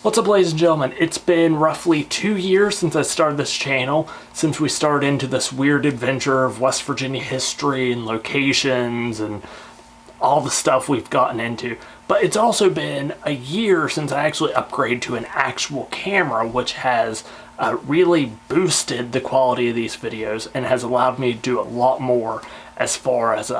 What's up, ladies and gentlemen? It's been roughly 2 years since I started this channel, since we started into this weird adventure of West Virginia history and locations and all the stuff we've gotten into. But it's also been a year since I actually upgraded to an actual camera, which has really boosted the quality of these videos and has allowed me to do a lot more as far as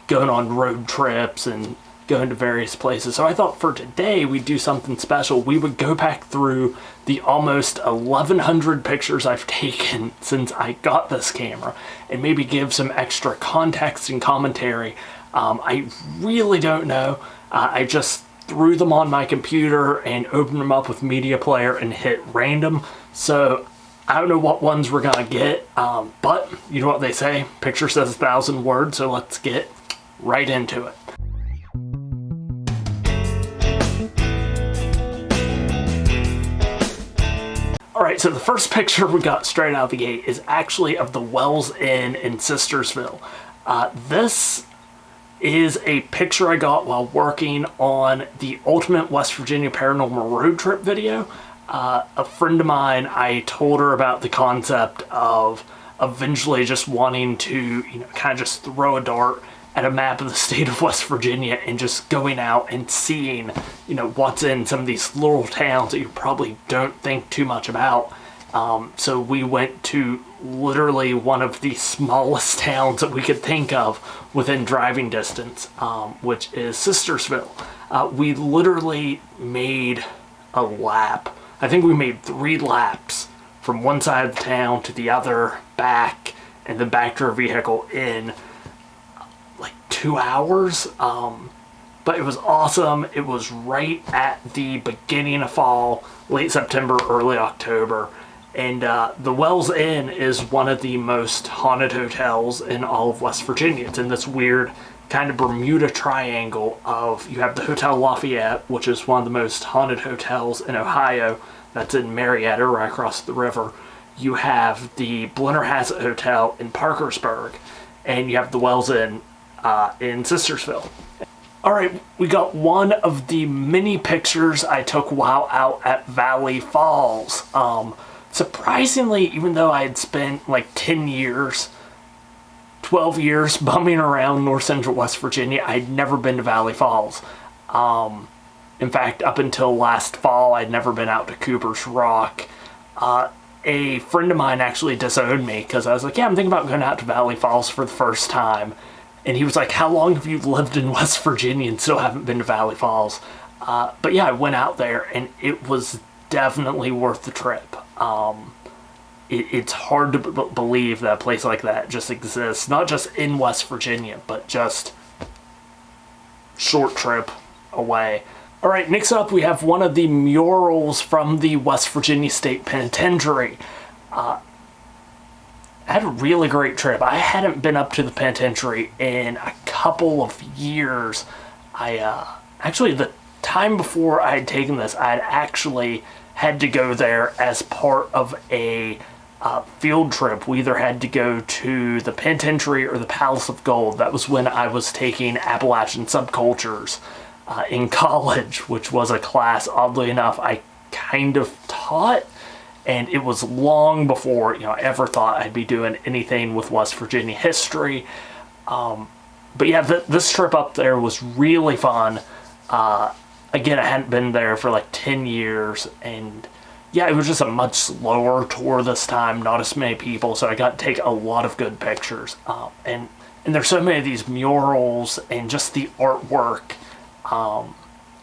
going on road trips and going to various places. So I thought for today we'd do something special. We would go back through the almost 1,100 pictures I've taken since I got this camera and maybe give some extra context and commentary. I really don't know. I just threw them on my computer and opened them up with Media Player and hit random. So I don't know what ones we're gonna get, but you know what they say, picture says 1,000 words, so let's get right into it. Alright, so the first picture we got straight out of the gate is actually of the Wells Inn in Sistersville. This is a picture I got while working on the Ultimate West Virginia Paranormal Road Trip video. A friend of mine, I told her about the concept of eventually just wanting to, kind of just throw a dart at a map of the state of West Virginia and just going out and seeing, what's in some of these little towns that you probably don't think too much about. So we went to literally one of the smallest towns that we could think of within driving distance, which is Sistersville. We literally made a lap. I think we made 3 laps from one side of the town to the other, back, and then back to our vehicle in like 2 hours. But it was awesome. It was right at the beginning of fall, late September, early October. And the Wells Inn is one of the most haunted hotels in all of West Virginia. It's in this weird kind of Bermuda triangle of, you have the Hotel Lafayette, which is one of the most haunted hotels in Ohio. That's in Marietta, right across the river. You have the Blennerhassett Hotel in Parkersburg, and you have the Wells Inn in Sistersville. Alright, we got one of the many pictures I took while out at Valley Falls. Surprisingly, even though I had spent like 10 years, 12 years bumming around north central West Virginia, I'd never been to Valley Falls. In fact, up until last fall, I'd never been out to Cooper's Rock. A friend of mine actually disowned me because I was like, yeah, I'm thinking about going out to Valley Falls for the first time. And he was like, how long have you lived in West Virginia and still haven't been to Valley Falls? But yeah, I went out there and it was definitely worth the trip. It's hard to believe that a place like that just exists, not just in West Virginia, but just short trip away. Alright, next up we have one of the murals from the West Virginia State Penitentiary. I had a really great trip. I hadn't been up to the penitentiary in a couple of years. Actually, the time before I had taken this, I had actually had to go there as part of a field trip. We either had to go to the Penitentiary or the Palace of Gold. That was when I was taking Appalachian Subcultures in college, which was a class, oddly enough, I kind of taught. And it was long before, I ever thought I'd be doing anything with West Virginia history. But yeah, this trip up there was really fun. Again, I hadn't been there for like 10 years, and yeah, it was just a much slower tour this time, not as many people, so I got to take a lot of good pictures. And there's so many of these murals, and just the artwork,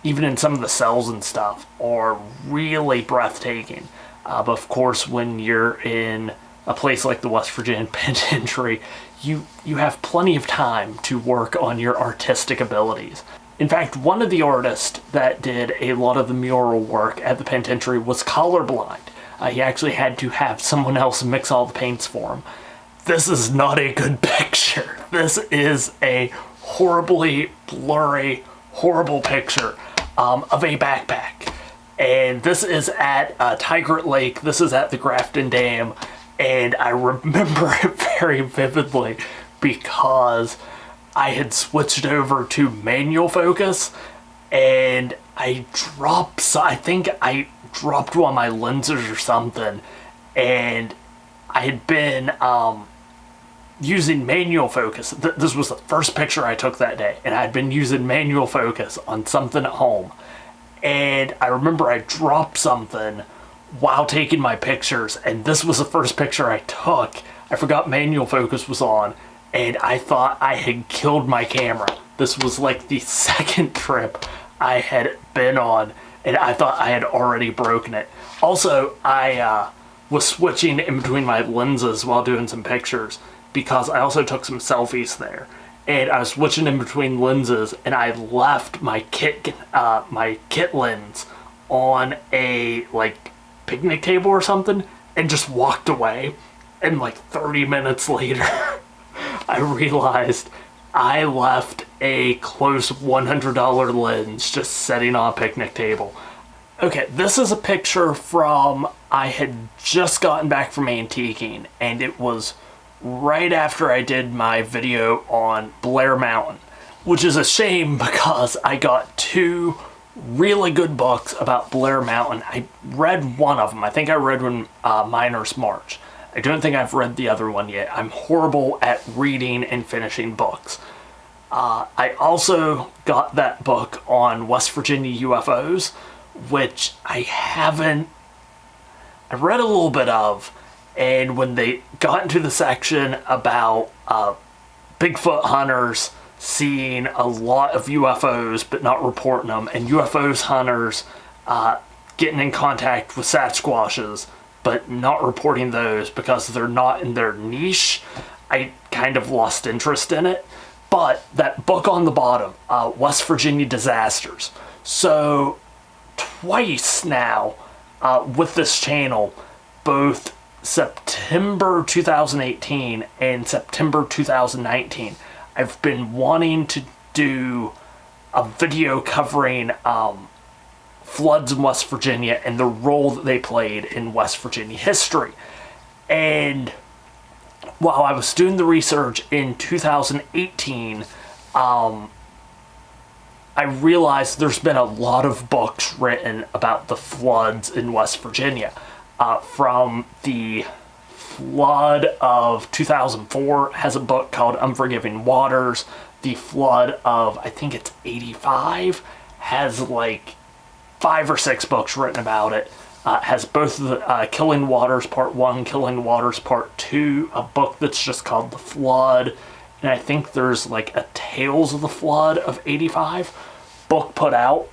even in some of the cells and stuff, are really breathtaking. But of course, when you're in a place like the West Virginia Penitentiary, you have plenty of time to work on your artistic abilities. In fact, one of the artists that did a lot of the mural work at the penitentiary was Colorblind. He actually had to have someone else mix all the paints for him. This is not a good picture. This is a horribly blurry, horrible picture of a backpack. And this is at Tigert Lake. This is at the Grafton Dam. And I remember it very vividly because I had switched over to manual focus and I think I dropped one of my lenses or something, and I had been using manual focus. This was the first picture I took that day, and I'd been using manual focus on something at home. And I remember I dropped something while taking my pictures, and this was the first picture I took. I forgot manual focus was on, and I thought I had killed my camera. This was like the second trip I had been on, and I thought I had already broken it. Also, I was switching in between my lenses while doing some pictures, because I also took some selfies there. And I was switching in between lenses, and I left my kit lens on a like picnic table or something, and just walked away. And like 30 minutes later, I realized I left a close $100 lens just sitting on a picnic table. Okay, this is a picture from, I had just gotten back from antiquing, and it was right after I did my video on Blair Mountain, which is a shame because I got two really good books about Blair Mountain. I read one of them. I think I read one, Miner's March. I don't think I've read the other one yet. I'm horrible at reading and finishing books. I also got that book on West Virginia UFOs, which I read a little bit of, and when they got into the section about Bigfoot hunters seeing a lot of UFOs but not reporting them, and UFOs hunters getting in contact with Sasquatches but not reporting those because they're not in their niche, I kind of lost interest in it. But that book on the bottom, West Virginia Disasters. So twice now with this channel, both September 2018 and September 2019, I've been wanting to do a video covering floods in West Virginia and the role that they played in West Virginia history. And while I was doing the research in 2018, I realized there's been a lot of books written about the floods in West Virginia. From the flood of 2004 has a book called Unforgiving Waters. The flood of, I think it's 85, has like 5 or 6 books written about it. Has both the Killing Waters Part 1, Killing Waters Part 2, a book that's just called The Flood, and I think there's like a Tales of the Flood of 85 book put out.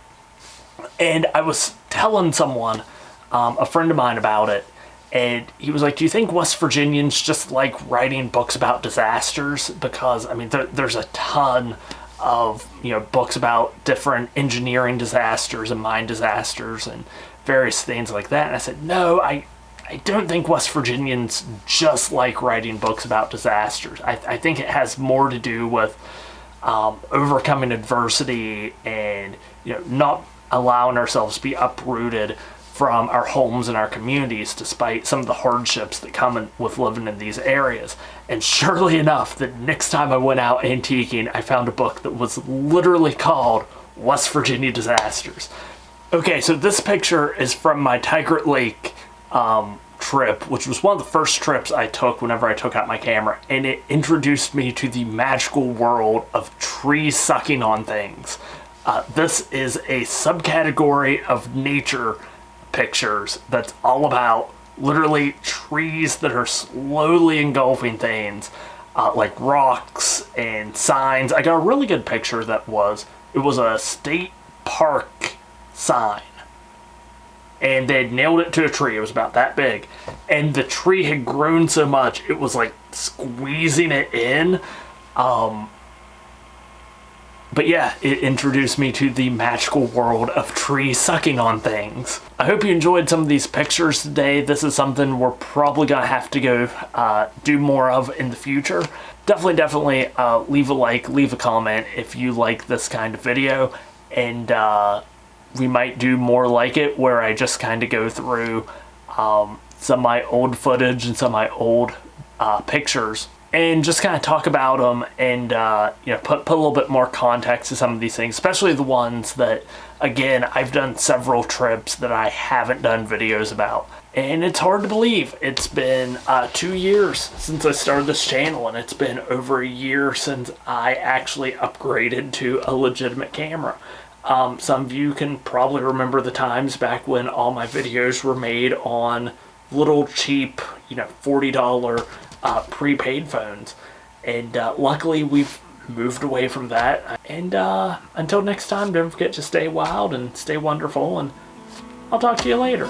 And I was telling someone, a friend of mine, about it, and he was like, do you think West Virginians just like writing books about disasters? Because, I mean, there's a ton of, books about different engineering disasters and mine disasters and various things like that. And I said, no, I don't think West Virginians just like writing books about disasters. I think it has more to do with overcoming adversity and, not allowing ourselves to be uprooted from our homes and our communities despite some of the hardships that come with living in these areas. And surely enough, the next time I went out antiquing, I found a book that was literally called West Virginia Disasters. Okay, so this picture is from my Tigert Lake trip, which was one of the first trips I took whenever I took out my camera, and it introduced me to the magical world of trees sucking on things. This is a subcategory of nature pictures that's all about literally trees that are slowly engulfing things, like rocks and signs. I got a really good picture that was a state park sign, and they had nailed it to a tree. It was about that big, and the tree had grown so much it was like squeezing it in. But yeah, it introduced me to the magical world of trees sucking on things. I hope you enjoyed some of these pictures today. This is something we're probably gonna have to go do more of in the future. Definitely leave a like, leave a comment if you like this kind of video, and we might do more like it where I just kind of go through some of my old footage and some of my old pictures and just kind of talk about them and you know, put a little bit more context to some of these things, especially the ones that, again, I've done several trips that I haven't done videos about. And it's hard to believe. It's been 2 years since I started this channel, and it's been over a year since I actually upgraded to a legitimate camera. Some of you can probably remember the times back when all my videos were made on little cheap, you know, $40 prepaid phones. And luckily we've moved away from that. And until next time, don't forget to stay wild and stay wonderful, and I'll talk to you later.